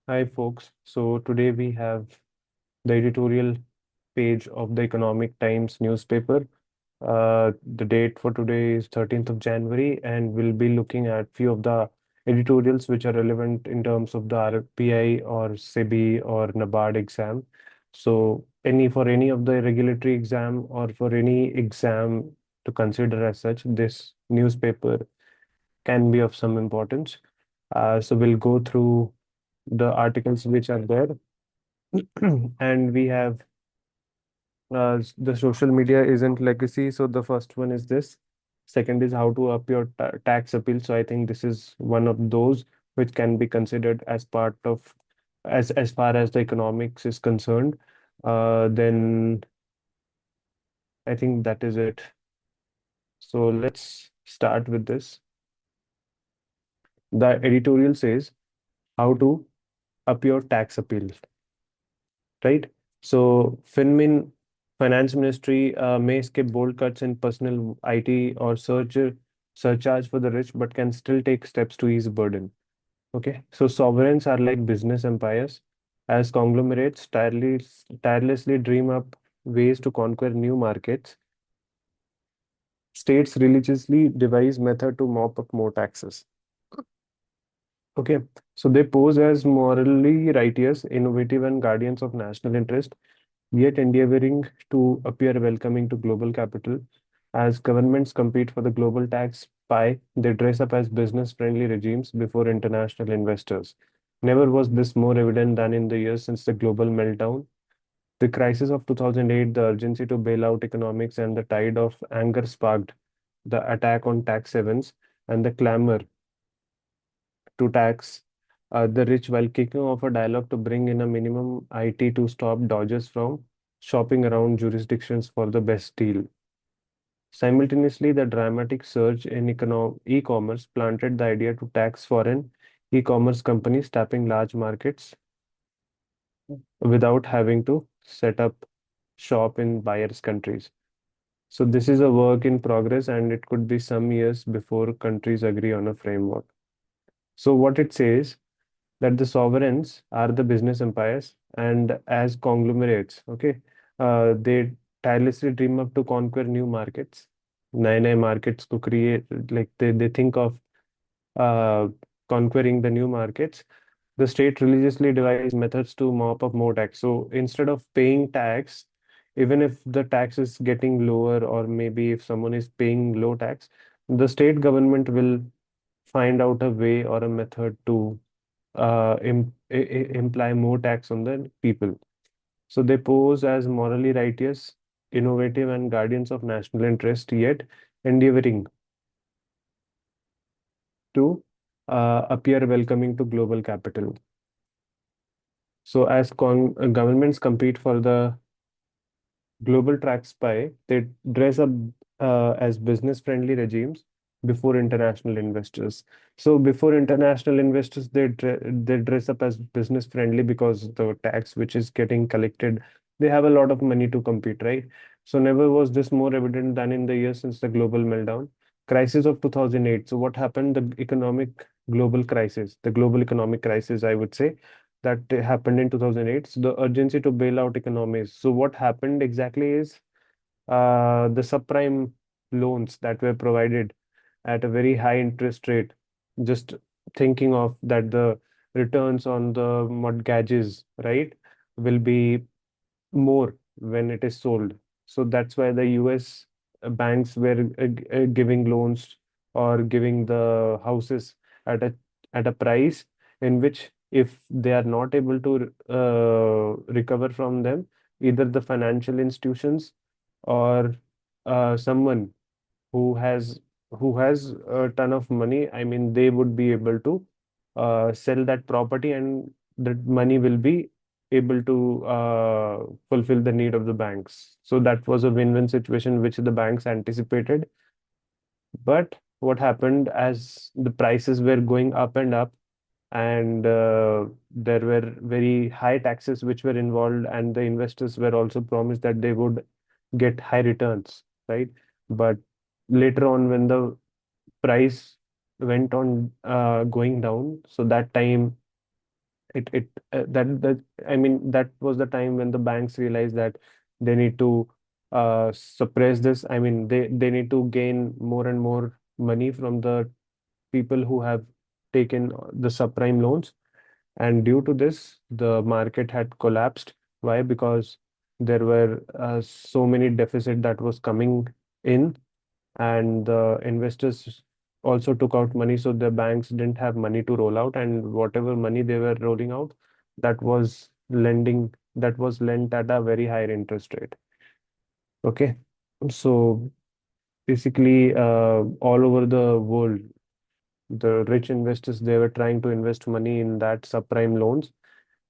Hi, folks. So today we have the editorial page of the Economic Times newspaper. The date for today is 13th of January, and we'll be looking at few of the editorials which are relevant in terms of the RBI or SEBI or NABARD exam. So any of the regulatory exam or for any exam to consider as such, this newspaper can be of some importance. So we'll go through the articles which are there. And we have the social media isn't legacy. So the first one is this. Second is how to up your tax appeal. So I think this is one of those which can be considered as part of as far as the economics is concerned. Then I think that is it. So let's start with this. The editorial says how to up your tax appeal, right? So FinMin, Finance Ministry may skip bold cuts in personal IT or surcharge for the rich, but can still take steps to ease burden. Okay, so sovereigns are like business empires, as conglomerates tirelessly dream up ways to conquer new markets. States religiously devise method to mop up more taxes. Okay, so they pose as morally righteous, innovative, and guardians of national interest, yet endeavoring to appear welcoming to global capital. As governments compete for the global tax pie, they dress up as business-friendly regimes before international investors. Never was this more evident than in the years since the global meltdown. The crisis of 2008, the urgency to bail out economics, and the tide of anger sparked the attack on tax havens and the clamor to tax the rich while kicking off a dialogue to bring in a minimum IT to stop dodgers from shopping around jurisdictions for the best deal. Simultaneously, the dramatic surge in e-commerce planted the idea to tax foreign e-commerce companies tapping large markets without having to set up shop in buyers' countries. So this is a work in progress and it could be some years before countries agree on a framework. So what it says that the sovereigns are the business empires and as conglomerates, okay, they tirelessly dream up to conquer new markets. Nine markets to create, like they think of uh, conquering the new markets. The state religiously devised methods to mop up more tax. So instead of paying tax, even if the tax is getting lower, or maybe if someone is paying low tax, the state government will find out a way or a method to imply more tax on the people. So they pose as morally righteous, innovative, and guardians of national interest, yet endeavoring to appear welcoming to global capital. So as governments compete for the global track spy, they dress up as business-friendly regimes before international investors. So before international investors, they dress up as business-friendly because the tax which is getting collected, they have a lot of money to compete, right? So never was this more evident than in the years since the global meltdown. Crisis of 2008. So what happened? The economic global crisis, the global economic crisis, I would say that happened in 2008. So the urgency to bail out economies. So what happened exactly is the subprime loans that were provided at a very high interest rate, just thinking of that the returns on the mortgages, right, will be more when it is sold. So that's why the US banks were giving loans or giving the houses at a price in which if they are not able to recover from them, either the financial institutions or someone who has who has a ton of money, I mean, they would be able to sell that property and that money will be able to fulfill the need of the banks. So that was a win-win situation which the banks anticipated. But what happened as the prices were going up and up, and there were very high taxes which were involved, and the investors were also promised that they would get high returns, right? But later on, when the price went on going down, so that time it that I mean that was the time when the banks realized that they need to suppress this. I mean they need to gain more and more money from the people who have taken the subprime loans, and due to this the market had collapsed. Why? Because there were so many deficit that was coming in, and the investors also took out money, so the banks didn't have money to roll out, and whatever money they were rolling out, that was lent at a very higher interest rate. Okay, so basically all over the world the rich investors, they were trying to invest money in that subprime loans,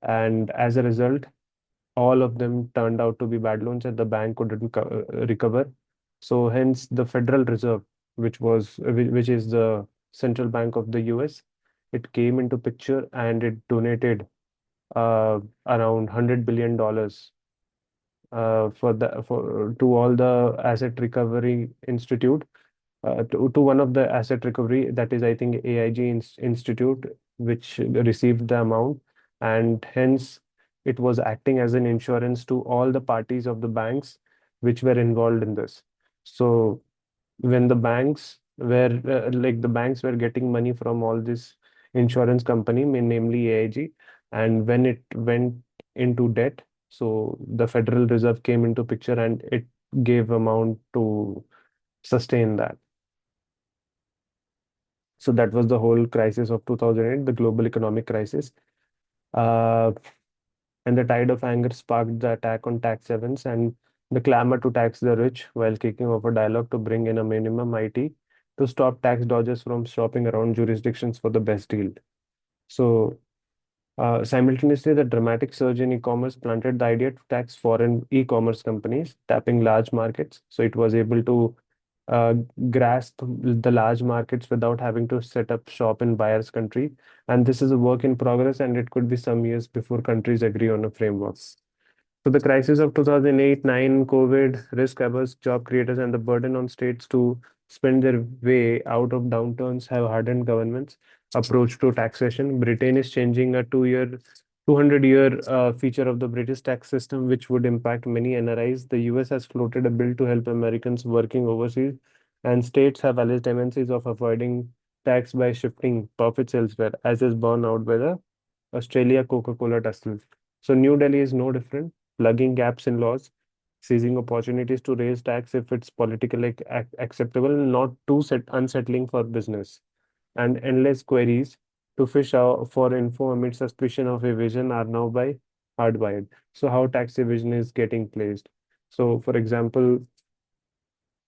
and as a result all of them turned out to be bad loans and the bank couldn't recover. So hence the Federal Reserve, which is the central bank of the US, it came into picture and it donated around $100 billion to all the asset recovery institute, to one of the asset recovery, that is I think AIG Institute, which received the amount, and hence it was acting as an insurance to all the parties of the banks which were involved in this. So when the banks were getting money from all this insurance company, namely AIG, and when it went into debt, so the Federal Reserve came into picture and it gave amount to sustain that. So that was the whole crisis of 2008, the global economic crisis. Uh, and the tide of anger sparked the attack on tax havens and the clamor to tax the rich while kicking off a dialogue to bring in a minimum IT to stop tax dodgers from shopping around jurisdictions for the best deal. So simultaneously, the dramatic surge in e-commerce planted the idea to tax foreign e-commerce companies, tapping large markets. So it was able to uh, grasp the large markets without having to set up shop in buyer's country. And this is a work in progress, and it could be some years before countries agree on a framework. So the crisis of 2008-9, COVID, risk-averse job creators, and the burden on states to spend their way out of downturns have hardened governments' approach to taxation. Britain is changing a 200-year feature of the British tax system, which would impact many NRIs. The US has floated a bill to help Americans working overseas, and states have alleged MNCs of avoiding tax by shifting profits elsewhere, as is borne out by the Australia Coca-Cola tussle. So New Delhi is no different, plugging gaps in laws, seizing opportunities to raise tax if it's politically acceptable, not too unsettling for business, and endless queries to fish out for info amid suspicion of evasion are now by hardwired. So how tax evasion is getting placed. So for example,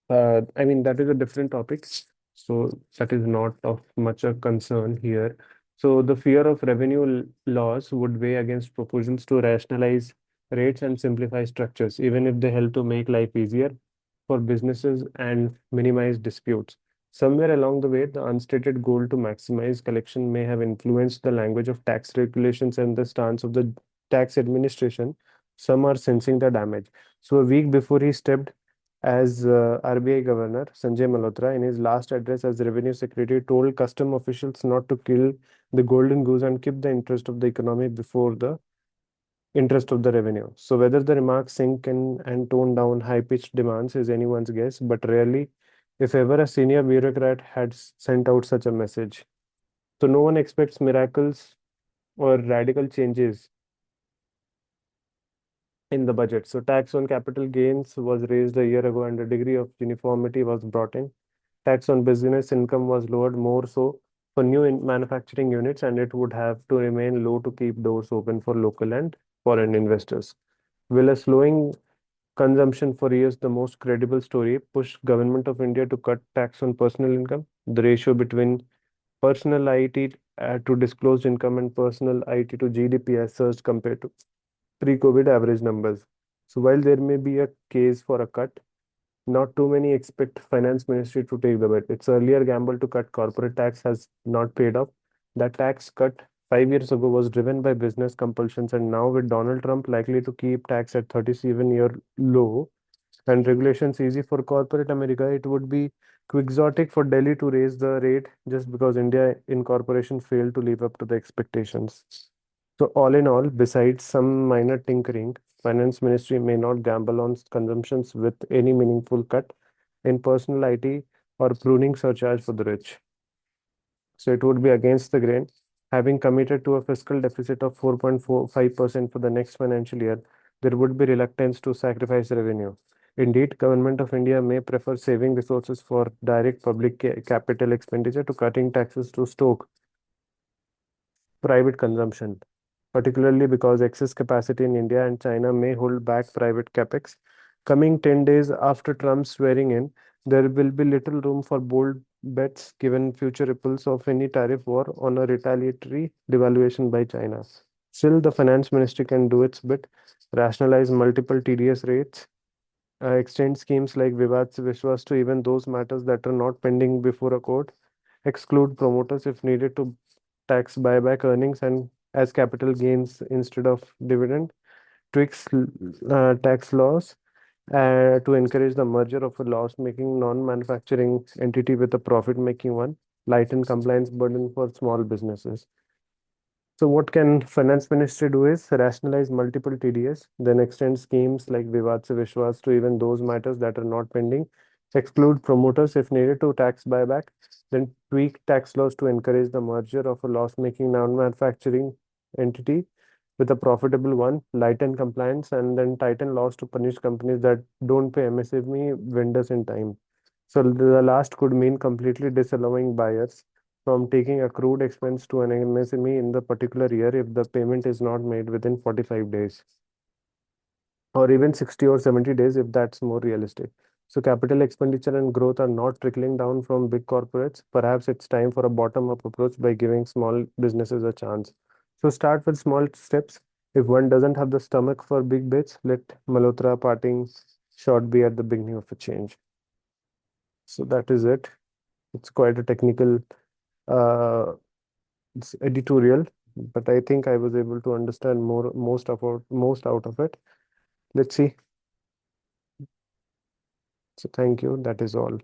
I mean, that is a different topic. So that is not of much a concern here. So the fear of revenue laws would weigh against proposals to rationalize rates and simplify structures, even if they help to make life easier for businesses and minimize disputes. Somewhere along the way, the unstated goal to maximize collection may have influenced the language of tax regulations and the stance of the tax administration. Some are sensing the damage. So a week before he stepped as RBI Governor, Sanjay Malhotra, in his last address as Revenue Secretary, told custom officials not to kill the golden goose and keep the interest of the economy before the interest of the revenue. So whether the remarks sink in and tone down high-pitched demands is anyone's guess, but rarely, if ever, a senior bureaucrat had sent out such a message. So no one expects miracles or radical changes in the budget. So tax on capital gains was raised a year ago and a degree of uniformity was brought in. Tax on business income was lowered more so for new manufacturing units, and it would have to remain low to keep doors open for local and foreign investors. Will a slowing consumption for years, the most credible story, push Government of India to cut tax on personal income? The ratio between personal IT to disclosed income and personal IT to GDP has surged compared to pre-COVID average numbers. So while there may be a case for a cut, not too many expect finance ministry to take the bet. Its earlier gamble to cut corporate tax has not paid off. That tax cut 5 years ago was driven by business compulsions, and now with Donald Trump likely to keep tax at 37-year low and regulations easy for corporate America, it would be quixotic for Delhi to raise the rate just because India incorporation failed to live up to the expectations. So all in all, besides some minor tinkering, finance ministry may not gamble on consumptions with any meaningful cut in personal IT or pruning surcharge for the rich. So it would be against the grain. Having committed to a fiscal deficit of 4.45% for the next financial year, there would be reluctance to sacrifice revenue. Indeed, Government of India may prefer saving resources for direct public capital expenditure to cutting taxes to stoke private consumption, particularly because excess capacity in India and China may hold back private capex. Coming 10 days after Trump's swearing in, there will be little room for bold bets given future ripples of any tariff war on a retaliatory devaluation by China. Still, the finance ministry can do its bit, rationalize multiple TDS rates, extend schemes like Vivad Se Vishwas to even those matters that are not pending before a court, exclude promoters if needed to tax buyback earnings and as capital gains instead of dividend, tweaks tax laws to encourage the merger of a loss-making non-manufacturing entity with a profit-making one, lighten compliance burden for small businesses. So what can finance ministry do is rationalize multiple TDS, then extend schemes like Vivad Se Vishwas to even those matters that are not pending, exclude promoters if needed to tax buyback, then tweak tax laws to encourage the merger of a loss-making non-manufacturing entity with a profitable one, lighten compliance, and then tighten laws to punish companies that don't pay MSME vendors in time. So the last could mean completely disallowing buyers from taking accrued expense to an MSME in the particular year if the payment is not made within 45 days, or even 60 or 70 days if that's more realistic. So capital expenditure and growth are not trickling down from big corporates. Perhaps it's time for a bottom-up approach by giving small businesses a chance. So start with small steps. If one doesn't have the stomach for big bets, let Malhotra parting shot be at the beginning of a change. So that is it. It's quite a technical uh, it's editorial, but I think I was able to understand most out of it. Let's see. So thank you. That is all.